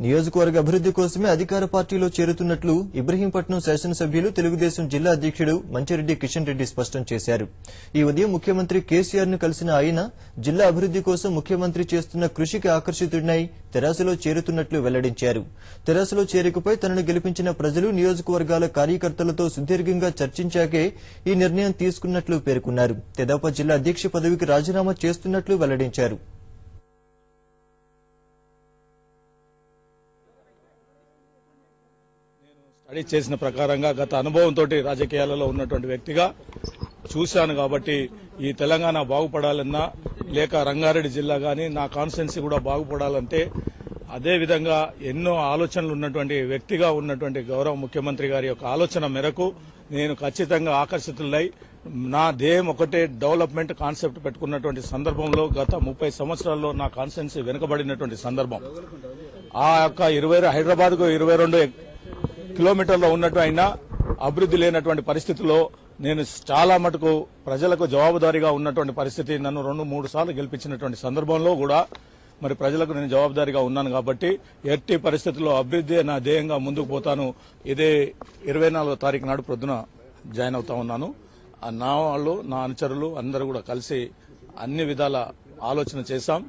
నియోజకవర్గ అభివృద్ది కోసమే అధికార పార్టీలో చేరుతున్నట్లు ఇబ్రహీంపట్నం శాసనసభ్యులు తెలుగుదేశం జిల్లా అధ్యక్షుడు మంచిరెడ్డి కిషన్ రెడ్డి స్పష్టం చేశారు. ఈ ఉదయం ముఖ్యమంత్రి కేసీఆర్ ను కలిసిన ఆయన జిల్లా అభివృద్ది కోసం ముఖ్యమంత్రి చేస్తున్న కృషికి ఆకర్షితుడినై తెరాసలో చేరుతున్నట్లు వెల్లడించారు. తెరాసలో చేరికపై తనను గెలిపించిన ప్రజలు నియోజకవర్గాల కార్యకర్తలతో సుదీర్ఘంగా చర్చించాకే ఈ నిర్ణయం తీసుకున్నట్లు పేర్కొన్నారు. తెదాప జిల్లా అధ్యక్ష పదవికి రాజీనామా చేస్తున్నట్లు వెల్లడించారు. స్టడీ చేసిన ప్రకారంగా గత అనుభవంతో రాజకీయాలలో ఉన్నటువంటి వ్యక్తిగా చూశాను కాబట్టి ఈ తెలంగాణ బాగుపడాలన్నా లేక రంగారెడ్డి జిల్లా గాని నా కాన్స్టిట్యున్సీ కూడా బాగుపడాలంటే అదేవిధంగా ఎన్నో ఆలోచనలు ఉన్నటువంటి వ్యక్తిగా ఉన్నటువంటి గౌరవ ముఖ్యమంత్రి గారి యొక్క ఆలోచన మేరకు నేను ఖచ్చితంగా ఆకర్షితులై నా ధ్యేయం ఒకటే డెవలప్మెంట్ కాన్సెప్ట్ పెట్టుకున్నటువంటి సందర్భంలో గత 30 సంవత్సరాల్లో నా కాన్స్టిట్యున్సీ వెనుకబడినటువంటి సందర్భం ఆ యొక్క హైదరాబాద్ కు 22 కిలోమీటర్లో ఉన్నట్టు అయినా అభివృద్ది లేనటువంటి పరిస్థితుల్లో నేను చాలా మటుకు ప్రజలకు జవాబుదారీగా ఉన్నటువంటి పరిస్థితి నన్ను 2-3 సార్లు గెలిపించినటువంటి సందర్భంలో కూడా మరి ప్రజలకు నేను జవాబుదారీగా ఉన్నాను కాబట్టి ఎట్టి పరిస్థితుల్లో అభివృద్ధి నా ధ్యేయంగా ముందుకు పోతాను. ఇదే 24వ తారీఖు నాడు ప్రొద్దున జాయిన్ అవుతా ఉన్నాను. నా వాళ్ళు నా అనుచరులు అందరూ కూడా కలిసి అన్ని విధాల ఆలోచన చేశాం.